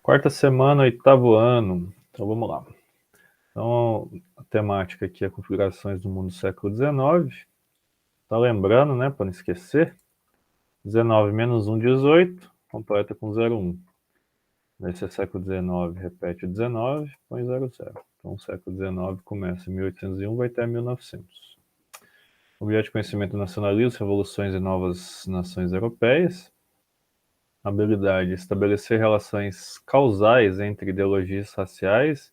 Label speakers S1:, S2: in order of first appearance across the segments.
S1: Quarta semana, oitavo ano. Então vamos lá. Então a temática aqui é configurações do mundo do século XIX. Tá lembrando, né, para não esquecer. 19 menos 1, 18, completa com 01. Nesse é século XIX, repete o 19, põe 00. Então o século XIX começa em 1801, vai até 1900. Objeto de conhecimento nacionalismo, revoluções e novas nações europeias. Habilidade: estabelecer relações causais entre ideologias raciais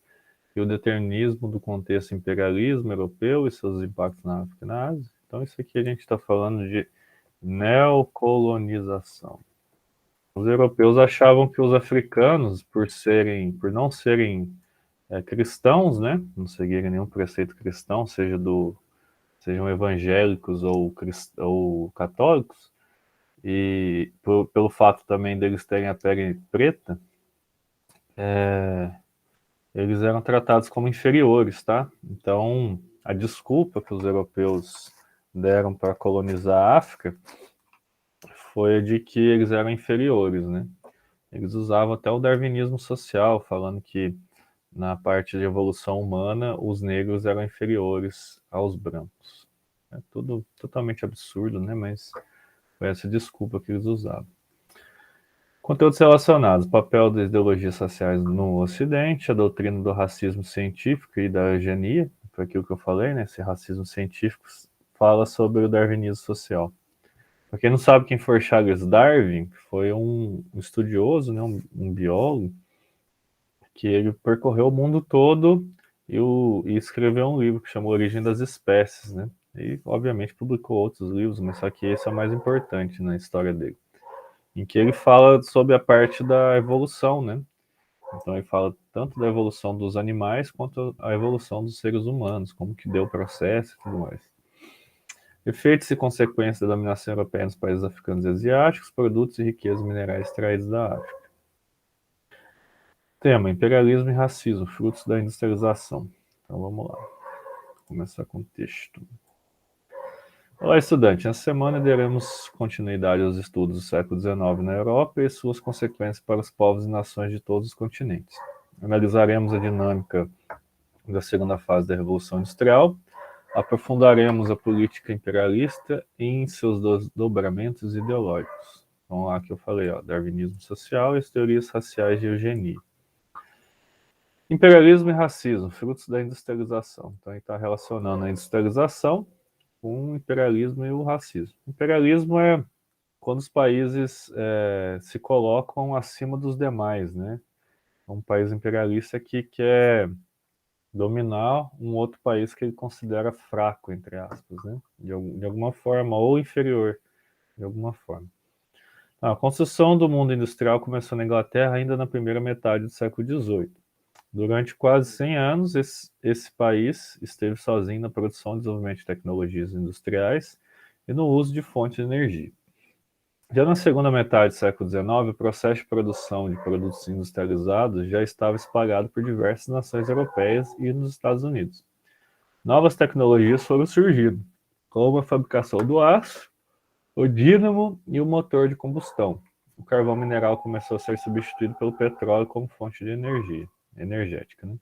S1: e o determinismo do contexto imperialismo europeu e seus impactos na África e na Ásia. Então isso aqui a gente está falando de neocolonização. Os europeus achavam que os africanos, por não serem cristãos, né, não seguirem nenhum preceito cristão, sejam evangélicos ou católicos, e pelo fato também deles terem a pele preta, eles eram tratados como inferiores, tá? Então, a desculpa que os europeus deram para colonizar a África foi a de que eles eram inferiores, né? Eles usavam até o darwinismo social, falando que na parte de evolução humana os negros eram inferiores aos brancos. É tudo totalmente absurdo, né? Mas foi essa desculpa que eles usavam. Conteúdos relacionados: papel das ideologias sociais no Ocidente, a doutrina do racismo científico e da eugenia, foi aquilo que eu falei, né? Esse racismo científico fala sobre o darwinismo social. Para quem não sabe quem foi Charles Darwin, foi um estudioso, né? um biólogo, que ele percorreu o mundo todo e escreveu um livro que chamou Origem das Espécies, né? E, obviamente, publicou outros livros, mas só que esse é o mais importante na história dele, em que ele fala sobre a parte da evolução, né? Então ele fala tanto da evolução dos animais quanto a evolução dos seres humanos, como que deu o processo e tudo mais. Efeitos e consequências da dominação europeia nos países africanos e asiáticos, produtos e riquezas minerais extraídos da África. Tema: imperialismo e racismo, frutos da industrialização. Então vamos lá, vou começar com o texto. Olá, estudante. Nessa semana daremos continuidade aos estudos do século XIX na Europa e suas consequências para os povos e nações de todos os continentes. Analisaremos a dinâmica da segunda fase da Revolução Industrial, aprofundaremos a política imperialista em seus dobramentos ideológicos. Então lá que eu falei, darwinismo social e as teorias raciais de eugenia. Imperialismo e racismo, frutos da industrialização. Então ele está relacionando a industrialização com o imperialismo e o racismo. O imperialismo é quando os países se colocam acima dos demais, né? Um país imperialista que quer dominar um outro país que ele considera fraco, entre aspas, né? De alguma forma, ou inferior, de alguma forma. A construção do mundo industrial começou na Inglaterra ainda na primeira metade do século XVIII. Durante quase 100 anos, esse país esteve sozinho na produção e desenvolvimento de tecnologias industriais e no uso de fontes de energia. Já na segunda metade do século XIX, o processo de produção de produtos industrializados já estava espalhado por diversas nações europeias e nos Estados Unidos. Novas tecnologias foram surgindo, como a fabricação do aço, o dínamo e o motor de combustão. O carvão mineral começou a ser substituído pelo petróleo como fonte de energia energética, né?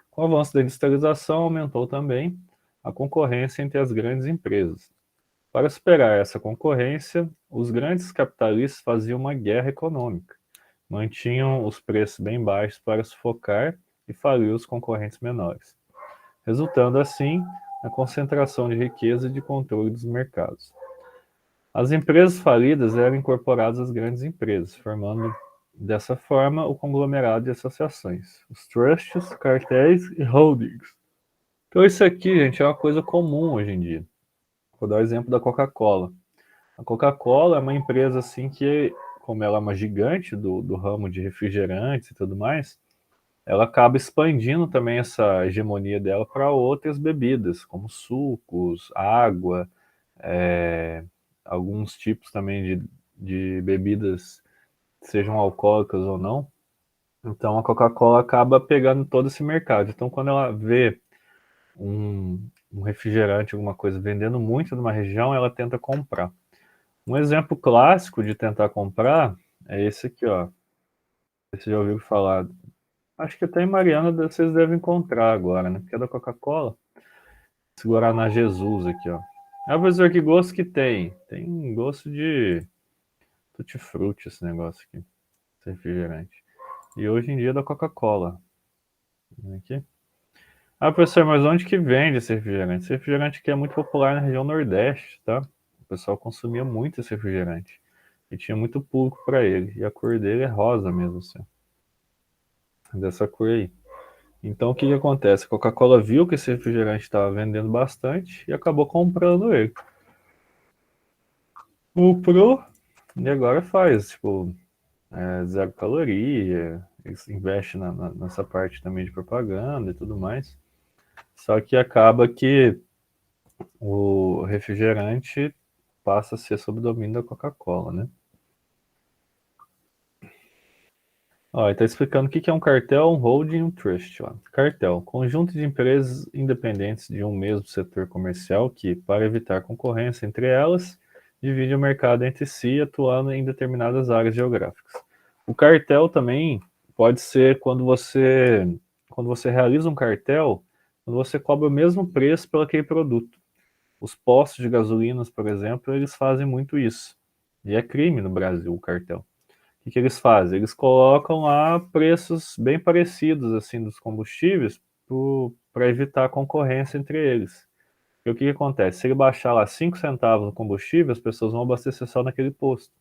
S1: Com o avanço da industrialização, aumentou também a concorrência entre as grandes empresas. Para superar essa concorrência, os grandes capitalistas faziam uma guerra econômica, mantinham os preços bem baixos para sufocar e falir os concorrentes menores, resultando assim na concentração de riqueza e de controle dos mercados. As empresas falidas eram incorporadas às grandes empresas, formando dessa forma o conglomerado de associações, os trusts, cartéis e holdings. Então isso aqui, gente, é uma coisa comum hoje em dia. Vou dar o exemplo da Coca-Cola. A Coca-Cola é uma empresa assim que, como ela é uma gigante do ramo de refrigerantes e tudo mais, ela acaba expandindo também essa hegemonia dela para outras bebidas, como sucos, água, alguns tipos também de bebidas, sejam alcoólicas ou não. Então a Coca-Cola acaba pegando todo esse mercado. Então quando ela vê um refrigerante, alguma coisa vendendo muito numa região, ela tenta comprar. Um exemplo clássico de tentar comprar é esse aqui, ó. Vocês já ouviram falar? Acho que até em Mariana vocês devem encontrar agora, né? Porque é da Coca-Cola. Segurar na Jesus aqui, ó. Ah, professor, que gosto que tem? Tem gosto de tutti-frutti esse negócio aqui, esse refrigerante. E hoje em dia é da Coca-Cola. Aqui. Ah, professor, mas onde que vende esse refrigerante? Esse refrigerante aqui é muito popular na região Nordeste, tá? O pessoal consumia muito esse refrigerante. E tinha muito público para ele. E a cor dele é rosa mesmo, assim. Dessa cor aí. Então o que que acontece? A Coca-Cola viu que esse refrigerante estava vendendo bastante e acabou comprando ele. Comprou e agora faz, tipo, zero caloria. Eles investem nessa parte também de propaganda e tudo mais. Só que acaba que o refrigerante passa a ser sob domínio da Coca-Cola, né? Ó, ele está explicando o que que é um cartel, um holding e um trust. Ó. Cartel, conjunto de empresas independentes de um mesmo setor comercial que, para evitar concorrência entre elas, divide o mercado entre si, atuando em determinadas áreas geográficas. O cartel também pode ser quando você realiza um cartel, quando você cobra o mesmo preço pelo aquele produto. Os postos de gasolinas, por exemplo, eles fazem muito isso. E é crime no Brasil o cartel. O que eles fazem? Eles colocam lá preços bem parecidos assim dos combustíveis para evitar a concorrência entre eles. E o que acontece? Se ele baixar lá 5 centavos no combustível, as pessoas vão abastecer só naquele posto.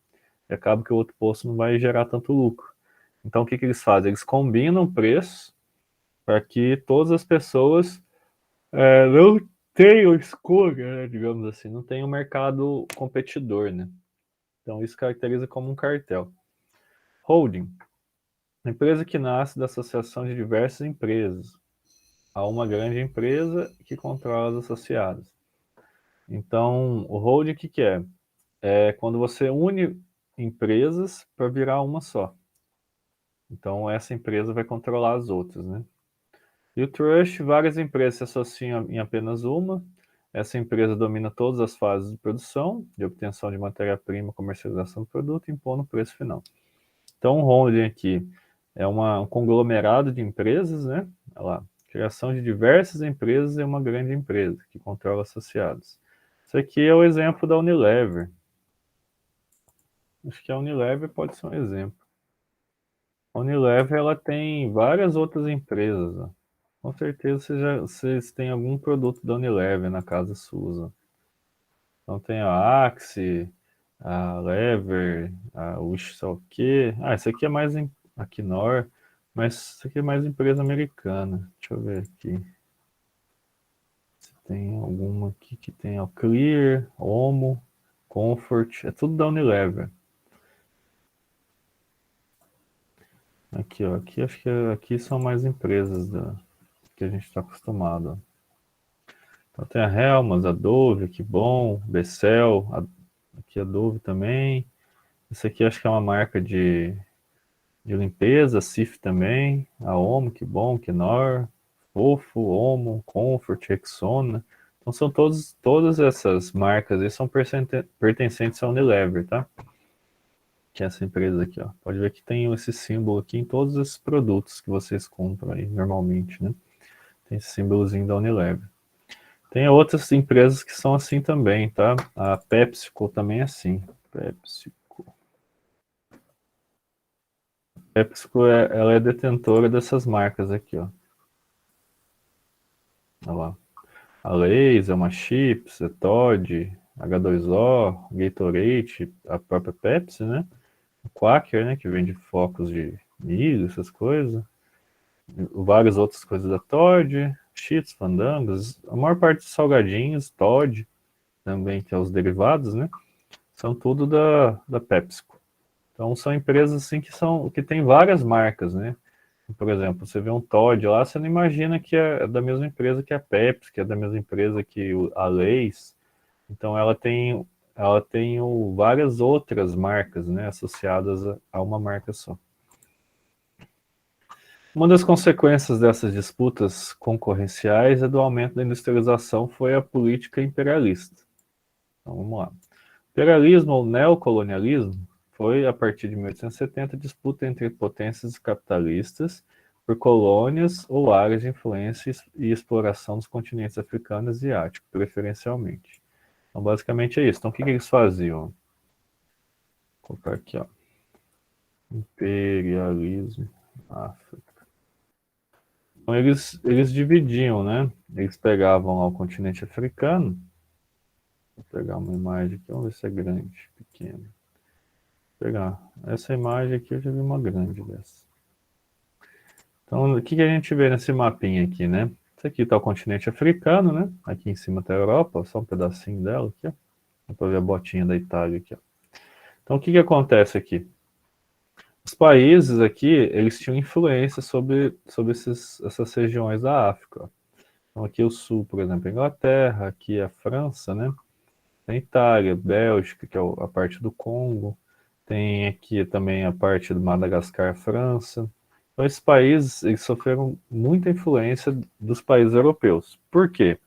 S1: E acaba que o outro posto não vai gerar tanto lucro. Então o que eles fazem? Eles combinam preços para que todas as pessoas não tenham escolha, né, digamos assim, não tem um mercado competidor, né? Então isso caracteriza como um cartel. Holding. Empresa que nasce da associação de diversas empresas. Há uma grande empresa que controla as associadas. Então, o holding o que, que é? É quando você une empresas para virar uma só. Então, essa empresa vai controlar as outras, né? E o trust, várias empresas se associam em apenas uma. Essa empresa domina todas as fases de produção, de obtenção de matéria-prima, comercialização do produto e impondo o preço final. Então, o holding aqui é um conglomerado de empresas, né? Olha lá, criação de diversas empresas em uma grande empresa que controla associados. Isso aqui é o exemplo da Unilever. Acho que a Unilever pode ser um exemplo. A Unilever ela tem várias outras empresas. Ó. Com certeza vocês têm algum produto da Unilever na casa sua. Então tem a Axe, a Lever, a Wish sei lá o quê. Ah, esse aqui é mais a Knorr, mas isso aqui é mais empresa americana. Deixa eu ver aqui. Se tem alguma aqui que tem a Clear, Omo, Comfort, é tudo da Unilever. Aqui, ó, aqui acho que aqui são mais empresas que a gente está acostumado. Ó. Então tem a Helmas, a Dove, que bom, Becel, aqui a Dove também. Esse aqui acho que é uma marca de limpeza, Cif também, a Omo, que bom, Knorr, Fofo, Omo, Comfort, Rexona. Então são todas essas marcas aí são pertencentes à Unilever, tá? Que é essa empresa aqui, ó. Pode ver que tem esse símbolo aqui em todos esses produtos que vocês compram aí normalmente, né? Tem esse símbolozinho da Unilever. Tem outras empresas que são assim também, tá? A PepsiCo também é assim. PepsiCo. PepsiCo ela é detentora dessas marcas aqui, ó. Olha lá. A Lay's, é uma Chips, é Todd, H2O, Gatorade, a própria Pepsi, né? O Quaker, né? Que vende flocos de milho, essas coisas. Várias outras coisas da Todd, Cheetos, Fandangos. A maior parte dos salgadinhos, Todd, também, que é os derivados, né? São tudo da PepsiCo. Então são empresas assim que tem várias marcas, né? Por exemplo, você vê um Todd lá, você não imagina que é da mesma empresa que a Pepsi, que é da mesma empresa que a Lay's. Então ela tem várias outras marcas, né, associadas a uma marca só. Uma das consequências dessas disputas concorrenciais é do aumento da industrialização foi a política imperialista. Então vamos lá. Imperialismo ou neocolonialismo foi, a partir de 1870, disputa entre potências capitalistas por colônias ou áreas de influência e exploração dos continentes africano e asiático, preferencialmente. Então, basicamente é isso. Então, o que eles faziam? Vou colocar aqui, ó. Imperialismo, África. Então, eles dividiam, né? Eles pegavam lá o continente africano. Vou pegar uma imagem aqui, vamos ver se é grande, pequena. Vou pegar essa imagem aqui, eu já vi uma grande dessa. Então, o que a gente vê nesse mapinha aqui, né? Isso aqui está o continente africano, né? Aqui em cima está a Europa, só um pedacinho dela aqui, ó. Dá para ver a botinha da Itália aqui, ó. Então, o que acontece aqui? Os países aqui, eles tinham influência sobre essas regiões da África, ó. Então, aqui o sul, por exemplo, a Inglaterra, aqui a França, né? Tem Itália, Bélgica, que é a parte do Congo. Tem aqui também a parte do Madagascar, França. Então, esses países eles sofreram muita influência dos países europeus. Por quê?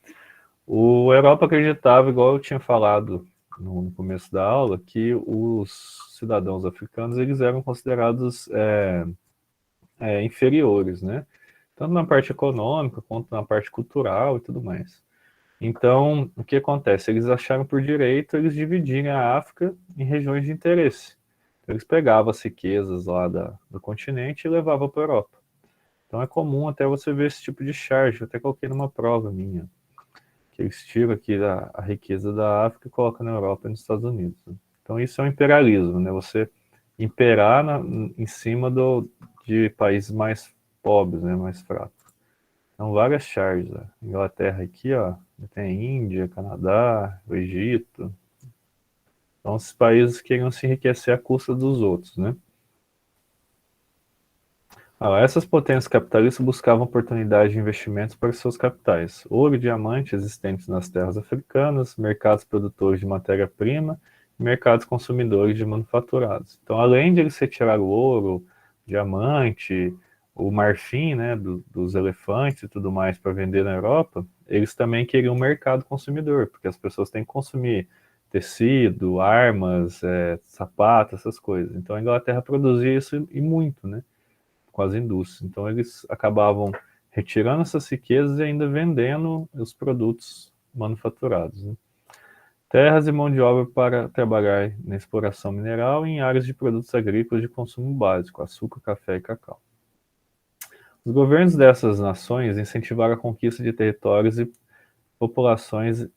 S1: O Europa acreditava, igual eu tinha falado no começo da aula, que os cidadãos africanos eles eram considerados inferiores, né? Tanto na parte econômica quanto na parte cultural e tudo mais. Então, o que acontece? Eles acharam por direito eles dividirem a África em regiões de interesse. Então, eles pegavam as riquezas lá do continente e levavam para a Europa. Então é comum até você ver esse tipo de charge, eu até coloquei numa prova minha, que eles tiram aqui a riqueza da África e colocam na Europa e nos Estados Unidos, né? Então isso é um imperialismo, né? Você imperar em cima de países mais pobres, né? Mais fracos. Então várias charges, né? Inglaterra aqui, ó, tem a Índia, Canadá, o Egito. Então esses países queriam se enriquecer à custa dos outros, né? Essas potências capitalistas buscavam oportunidades de investimentos para seus capitais, ouro e diamante existentes nas terras africanas, mercados produtores de matéria-prima e mercados consumidores de manufaturados. Então, além de eles retirar o ouro, diamante, o marfim, né, dos elefantes e tudo mais para vender na Europa, eles também queriam um mercado consumidor, porque as pessoas têm que consumir tecido, armas, sapatos, essas coisas. Então, a Inglaterra produzia isso e muito, né? Com as indústrias. Então eles acabavam retirando essas riquezas e ainda vendendo os produtos manufaturados, né? Terras e mão de obra para trabalhar na exploração mineral e em áreas de produtos agrícolas de consumo básico, açúcar, café e cacau. Os governos dessas nações incentivaram a conquista de territórios e populações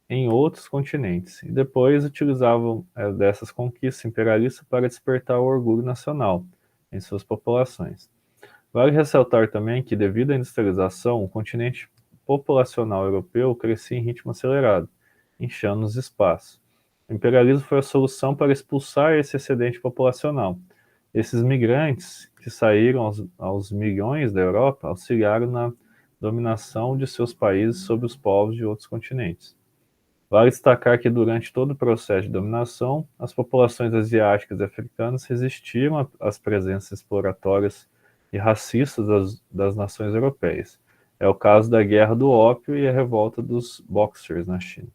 S1: em outros continentes, e depois utilizavam dessas conquistas imperialistas para despertar o orgulho nacional em suas populações. Vale ressaltar também que, devido à industrialização, o continente populacional europeu crescia em ritmo acelerado, inchando os espaços. O imperialismo foi a solução para expulsar esse excedente populacional. Esses migrantes, que saíram aos milhões da Europa, auxiliaram na dominação de seus países sobre os povos de outros continentes. Vale destacar que, durante todo o processo de dominação, as populações asiáticas e africanas resistiram às presenças exploratórias e racistas das nações europeias. É o caso da Guerra do Ópio e a revolta dos Boxers na China.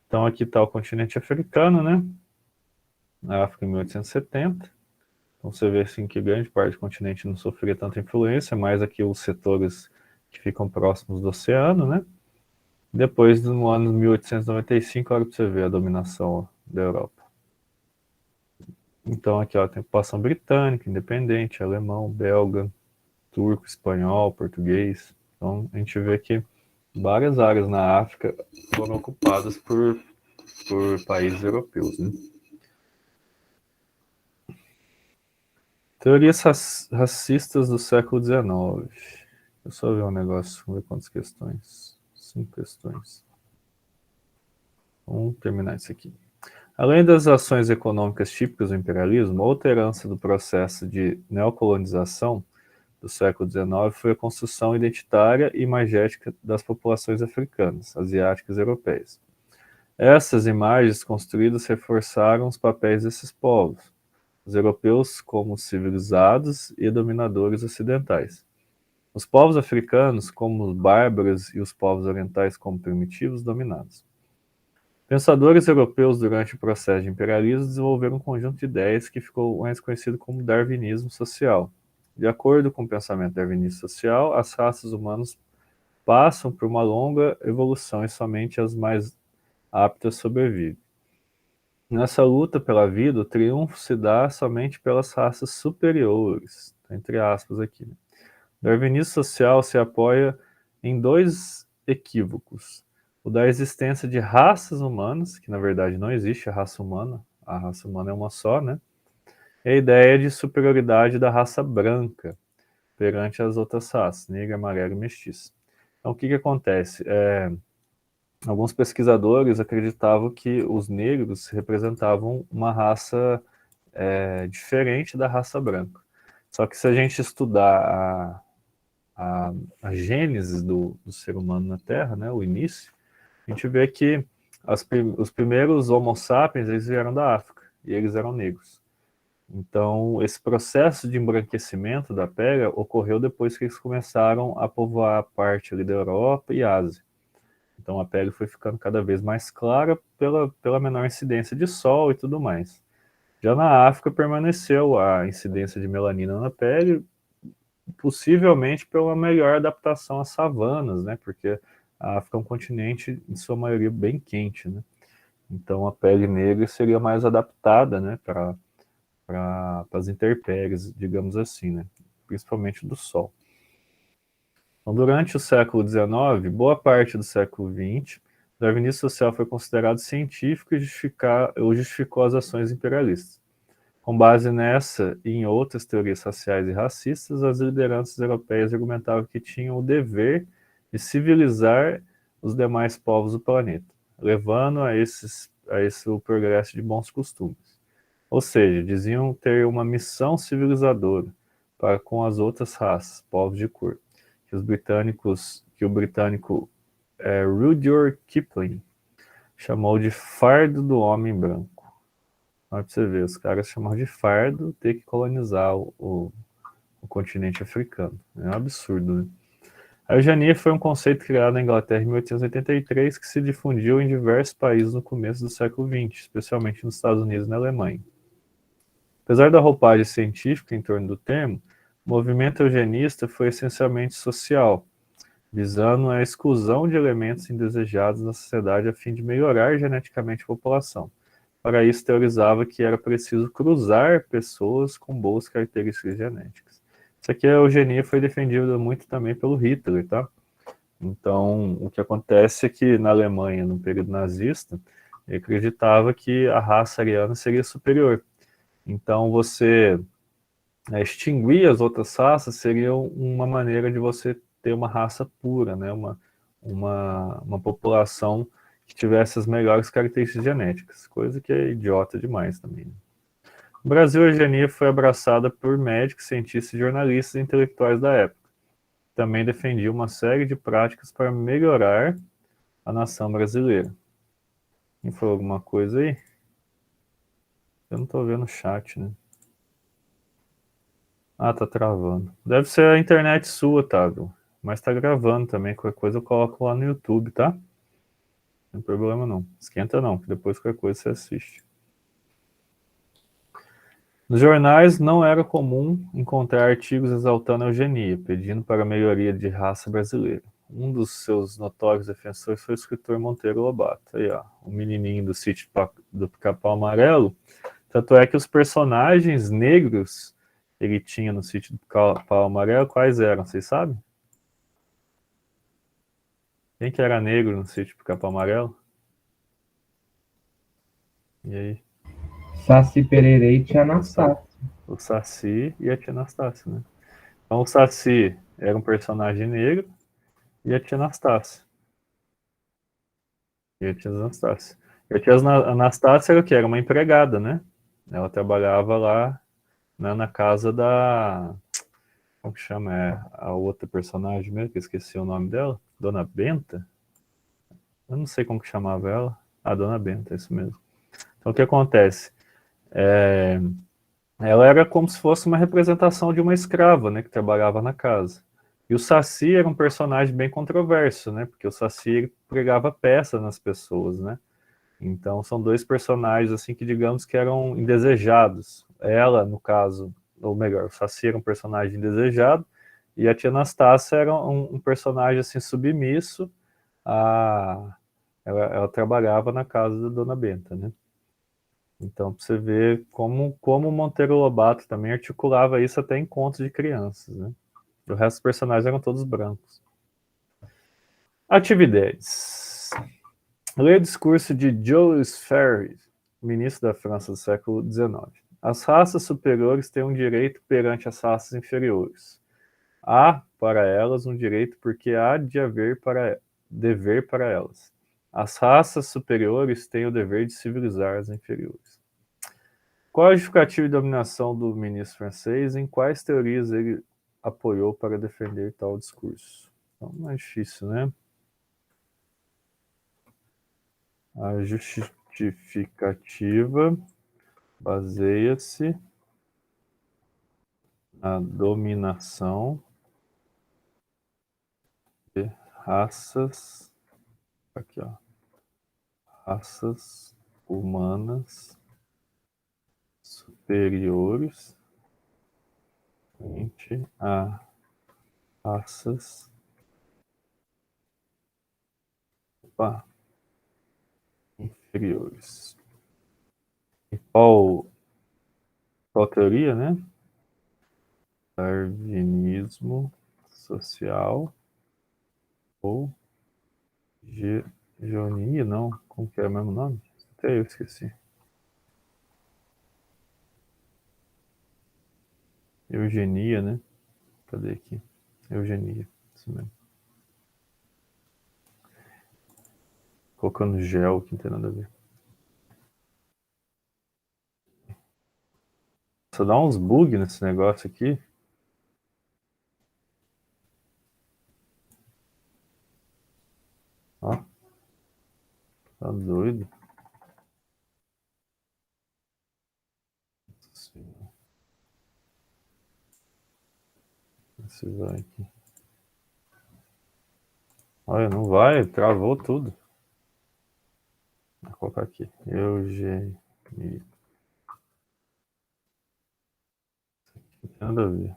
S1: Então aqui está o continente africano, né? Na África em 1870. Então você vê assim que grande parte do continente não sofria tanta influência, mais aqui os setores que ficam próximos do oceano, né? Depois, no ano 1895, olha para você ver a dominação da Europa. Então aqui ó, tem população britânica, independente, alemão, belga, turco, espanhol, português. Então a gente vê que várias áreas na África foram ocupadas por países europeus, né? Teorias racistas do século XIX. Eu só ver um negócio, vamos ver quantas questões. 5 questões. Vamos terminar isso aqui. Além das ações econômicas típicas do imperialismo, outra herança do processo de neocolonização do século XIX foi a construção identitária e imagética das populações africanas, asiáticas e europeias. Essas imagens construídas reforçaram os papéis desses povos, os europeus como civilizados e dominadores ocidentais. Os povos africanos como bárbaros e os povos orientais como primitivos dominados. Pensadores europeus durante o processo de imperialismo desenvolveram um conjunto de ideias que ficou mais conhecido como darwinismo social. De acordo com o pensamento darwinista social, as raças humanas passam por uma longa evolução e somente as mais aptas sobrevivem. Nessa luta pela vida, o triunfo se dá somente pelas raças superiores, entre aspas aqui. O darwinismo social se apoia em dois equívocos. O da existência de raças humanas, que na verdade não existe a raça humana é uma só, né? E a ideia de superioridade da raça branca perante as outras raças, negra, amarela e mestiça. Então, o que acontece? Alguns pesquisadores acreditavam que os negros representavam uma raça diferente da raça branca. Só que se a gente estudar a gênese do ser humano na Terra, né, o início, a gente vê que os primeiros Homo sapiens eles vieram da África e eles eram negros. Então, esse processo de embranquecimento da pele ocorreu depois que eles começaram a povoar a parte ali da Europa e Ásia. Então, a pele foi ficando cada vez mais clara pela menor incidência de sol e tudo mais. Já na África permaneceu a incidência de melanina na pele, possivelmente pela melhor adaptação às savanas, né? Porque a África é um continente, em sua maioria, bem quente, né? Então, a pele negra seria mais adaptada, né, para as intempéries, digamos assim, né? Principalmente do sol. Então, durante o século XIX, boa parte do século XX, o darwinismo social foi considerado científico e justificou as ações imperialistas. Com base nessa e em outras teorias raciais e racistas, as lideranças europeias argumentavam que tinham o dever de civilizar os demais povos do planeta, levando a esse o progresso de bons costumes. Ou seja, diziam ter uma missão civilizadora para com as outras raças, povos de cor, que o britânico Rudyard Kipling chamou de fardo do homem branco. Olha pra você ver, os caras chamam de fardo ter que colonizar o continente africano. É um absurdo, né? A eugenia foi um conceito criado na Inglaterra em 1883 que se difundiu em diversos países no começo do século XX, especialmente nos Estados Unidos e na Alemanha. Apesar da roupagem científica em torno do termo, o movimento eugenista foi essencialmente social, visando a exclusão de elementos indesejados na sociedade a fim de melhorar geneticamente a população. Para isso, teorizava que era preciso cruzar pessoas com boas características genéticas. Isso aqui, a eugenia foi defendida muito também pelo Hitler, tá? Então, o que acontece é que na Alemanha, no período nazista, ele acreditava que a raça ariana seria superior. Então, você extinguir as outras raças seria uma maneira de você ter uma raça pura, né? Uma população que tivesse as melhores características genéticas, coisa que é idiota demais também. No Brasil, a eugenia foi abraçada por médicos, cientistas, jornalistas e intelectuais da época. Também defendia uma série de práticas para melhorar a nação brasileira. Quem falou alguma coisa aí? Eu não estou vendo o chat, né? Ah, tá travando. Deve ser a internet sua, Otávio. Mas tá gravando também. Qualquer coisa eu coloco lá no YouTube, tá? Não tem problema não. Esquenta não, que depois qualquer coisa você assiste. Nos jornais não era comum encontrar artigos exaltando a eugenia, pedindo para a melhoria de raça brasileira. Um dos seus notórios defensores foi o escritor Monteiro Lobato. Aí, ó, o menininho do sítio do Pica-Pau Amarelo. Tanto é que os personagens negros que ele tinha no sítio do Pica-Pau Amarelo, quais eram, vocês sabem? Quem que era negro no sítio do Pica-Pau Amarelo? E aí?
S2: Saci Pererê e Tia Anastácia.
S1: O Saci e a Tia Anastácia, né? Então o Saci era um personagem negro e a Tia Anastácia. E a Tia Anastácia. E a Tia Anastácia era o quê? Era uma empregada, né? Ela trabalhava lá, né, na casa da... Como que chama? A outra personagem mesmo, que eu esqueci o nome dela. Dona Benta? Eu não sei como que chamava ela. Ah, Dona Benta, é isso mesmo. Então o que acontece? Ela era como se fosse uma representação de uma escrava, né, que trabalhava na casa. E o Saci era um personagem bem controverso, né, porque o Saci pregava peça nas pessoas, né. Então são dois personagens assim que digamos que eram indesejados. Ela, no caso, ou melhor, o Saci era um personagem indesejado e a tia Anastácia era um personagem assim submisso a ela trabalhava na casa da Dona Benta, né? Então, pra você ver como o Monteiro Lobato também articulava isso até em contos de crianças, né? O resto dos personagens eram todos brancos. Atividades. Leia o discurso de Jules Ferry, ministro da França do século XIX. As raças superiores têm um direito perante as raças inferiores. Há para elas um direito porque há de haver dever para elas. As raças superiores têm o dever de civilizar as inferiores. Qual a justificativa de dominação do ministro francês? Em quais teorias ele apoiou para defender tal discurso? Então, não é difícil, né? A justificativa baseia-se na dominação de raças, aqui ó, raças humanas superiores frente a raças inferiores. E qual teoria, né? Darwinismo social ou Geonia, não? Como que é o mesmo nome? Até eu esqueci. Eugenia, né? Cadê aqui? Eugenia, isso mesmo. Colocando gel, que não tem nada a ver. Só dá uns bugs nesse negócio aqui. Ó. Tá doido. Esse vai aqui. Olha, não vai, travou tudo. Vou colocar aqui. Eugenia. Não tem nada a ver.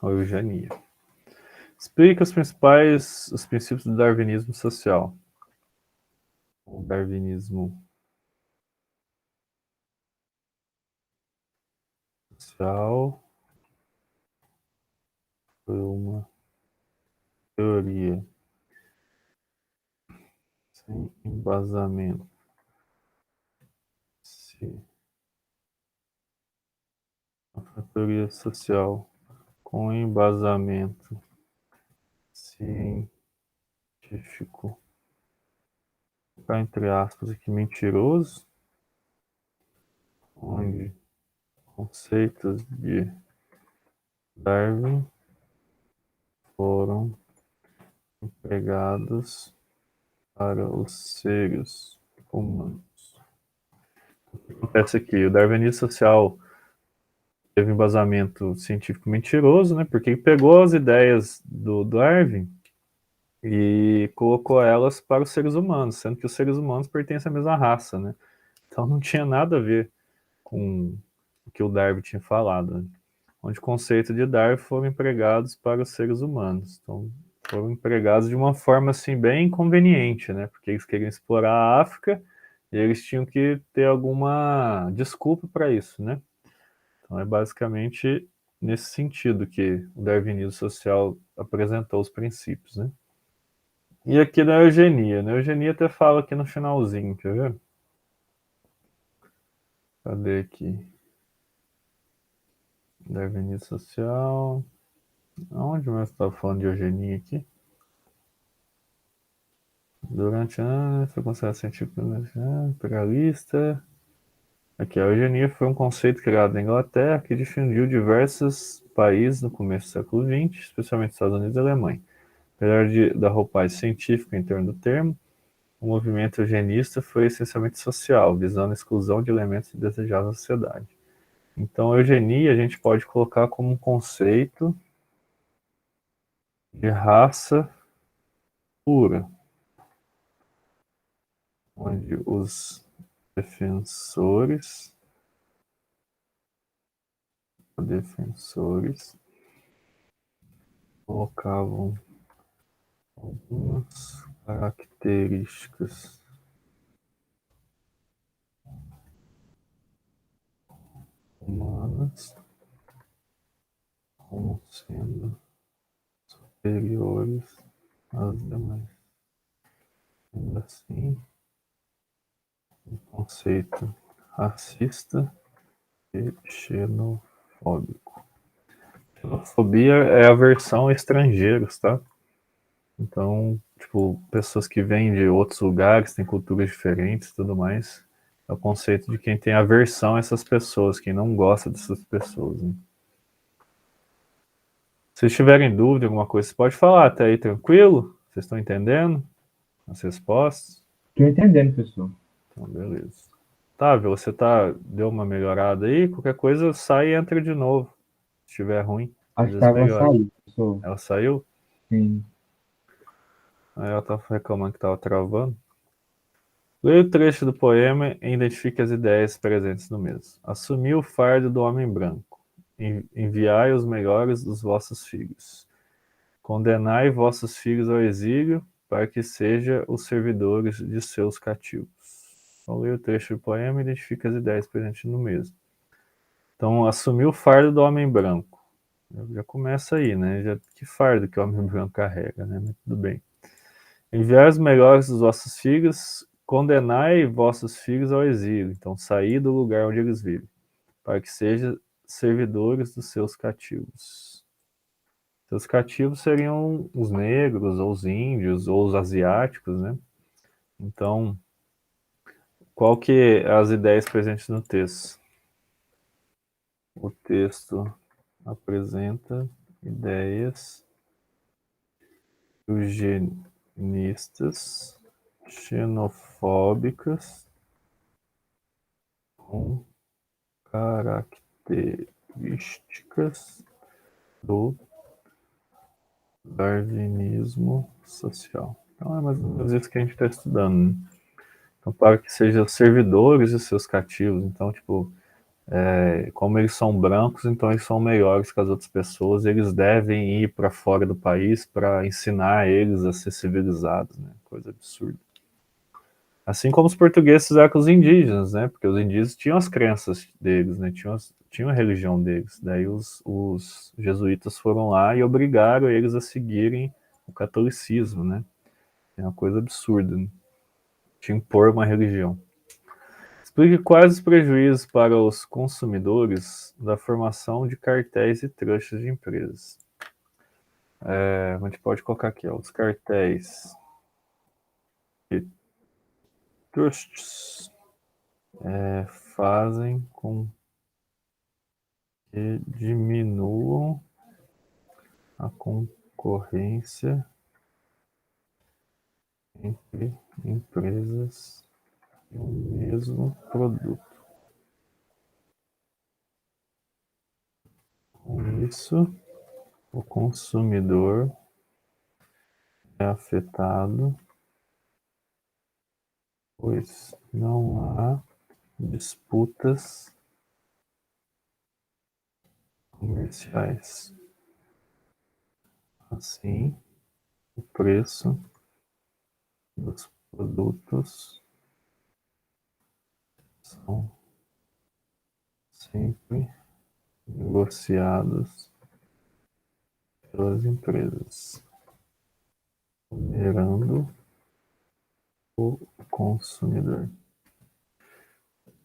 S1: Eugenia. Explica os princípios do darwinismo social. O darwinismo social foi uma teoria sem embasamento. Uma teoria social com embasamento científico, tá entre aspas aqui, mentiroso, onde conceitos de Darwin foram empregados para os seres humanos. Acontece aqui, o darwinismo social teve embasamento científico mentiroso, né? Porque ele pegou as ideias do Darwin e colocou elas para os seres humanos, sendo que os seres humanos pertencem à mesma raça, né? Então não tinha nada a ver com o que o Darwin tinha falado, né? Onde o conceito de Darwin foram empregados para os seres humanos. Então foram empregados de uma forma assim bem conveniente, né? Porque eles queriam explorar a África e eles tinham que ter alguma desculpa para isso, né? Então é basicamente nesse sentido que o darwinismo social apresentou os princípios, né? E aqui na eugenia, né? A eugenia até fala aqui no finalzinho, quer ver? Cadê aqui? Darwinismo social. Onde mais estava falando de eugenia aqui? Durante anos, foi considerado científico imperialista. Aqui, a eugenia foi um conceito criado na Inglaterra que difundiu diversos países no começo do século XX, especialmente Estados Unidos e Alemanha. Apesar da roupagem científica em torno do termo, o movimento eugenista foi essencialmente social, visando a exclusão de elementos desejados na sociedade. Então, eugenia a gente pode colocar como um conceito de raça pura, onde os defensores colocavam algumas características humanas como sendo superiores às demais. Ainda assim, o conceito racista e xenofóbico. Xenofobia é aversão a estrangeiros, tá? Então, tipo, pessoas que vêm de outros lugares, têm culturas diferentes e tudo mais. É o conceito de quem tem aversão a essas pessoas, quem não gosta dessas pessoas. Né? Se vocês tiverem dúvida, alguma coisa, você pode falar até aí tranquilo? Vocês estão entendendo as respostas?
S2: Tô entendendo, pessoal.
S1: Então, beleza. Tá, você deu uma melhorada aí? Qualquer coisa, sai e entra de novo. Se estiver ruim, às
S2: Acho que
S1: vezes
S2: tava
S1: melhora.
S2: saindo, pessoal.
S1: Ela saiu?
S2: Sim.
S1: Aí ela tá reclamando que tava travando. Leia o trecho do poema e identifique as ideias presentes no mesmo. Assumi o fardo do homem branco. Enviai os melhores dos vossos filhos. Condenai vossos filhos ao exílio, para que sejam os servidores de seus cativos. Então, leia o trecho do poema e identifique as ideias presentes no mesmo. Então, assumir o fardo do homem branco. Já começa aí, né? Que fardo que o homem branco carrega, né? Mas tudo bem. Enviai os melhores dos vossos filhos, condenai vossos filhos ao exílio. Então, sair do lugar onde eles vivem, para que sejam servidores dos seus cativos. Seus cativos seriam os negros, ou os índios, ou os asiáticos, né? Então, qual que é as ideias presentes no texto? O texto apresenta ideias eugenistas, xenofóbicas, com características do darwinismo social. Então é mais ou menos isso que a gente está estudando. Né? Então, para que sejam servidores de seus cativos. Então, tipo, como eles são brancos, então eles são melhores que as outras pessoas. Eles devem ir para fora do país para ensinar eles a ser civilizados. Né? Coisa absurda. Assim como os portugueses fizeram com os indígenas, né? Porque os indígenas tinham as crenças deles, né? Tinham a religião deles. Daí os jesuítas foram lá e obrigaram eles a seguirem o catolicismo, né? É uma coisa absurda, né? De impor uma religião. Explique quais os prejuízos para os consumidores da formação de cartéis e trustes de empresas. A gente pode colocar aqui, ó, os cartéis e trusts fazem com que diminuam a concorrência entre empresas de um mesmo produto. Com isso, o consumidor é afetado, pois não há disputas comerciais. Assim, o preço dos produtos são sempre negociados pelas empresas, onerando o consumidor.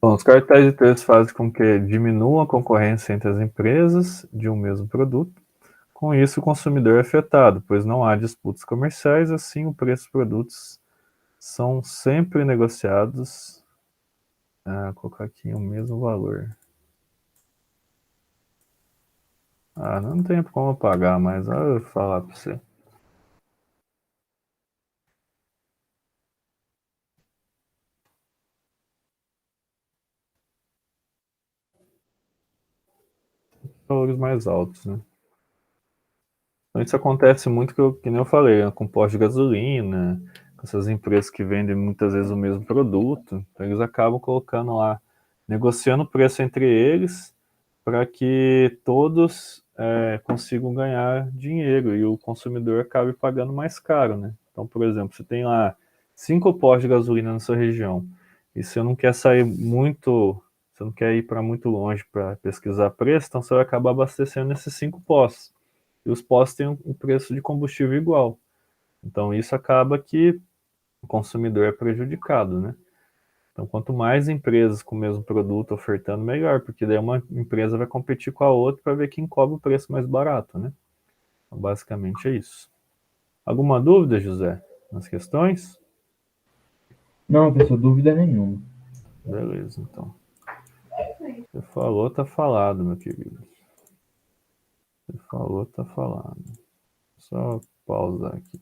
S1: Bom, os cartéis de preço fazem com que diminua a concorrência entre as empresas de um mesmo produto. Com isso, o consumidor é afetado, pois não há disputas comerciais, assim o preço dos produtos são sempre negociados. Vou colocar aqui o mesmo valor. Não tem como pagar, mas eu vou falar para você. valores mais altos, né? Então, isso acontece muito, que nem eu falei, né, com posto de gasolina, com essas empresas que vendem muitas vezes o mesmo produto, então eles acabam colocando lá, negociando o preço entre eles, para que todos consigam ganhar dinheiro e o consumidor acabe pagando mais caro, né? Então, por exemplo, você tem lá 5 postos de gasolina na sua região, e você não quer sair muito, você não quer ir para muito longe para pesquisar preço, então você vai acabar abastecendo nesses 5 postos. E os postos têm um preço de combustível igual. Então isso acaba que o consumidor é prejudicado, né? Então quanto mais empresas com o mesmo produto ofertando, melhor, porque daí uma empresa vai competir com a outra para ver quem cobra o preço mais barato, né? Então, basicamente é isso. Alguma dúvida, José, nas questões?
S2: Não, professor, dúvida nenhuma.
S1: Beleza, então. Você falou, tá falado, meu querido. Você falou, tá falado. Só pausar aqui.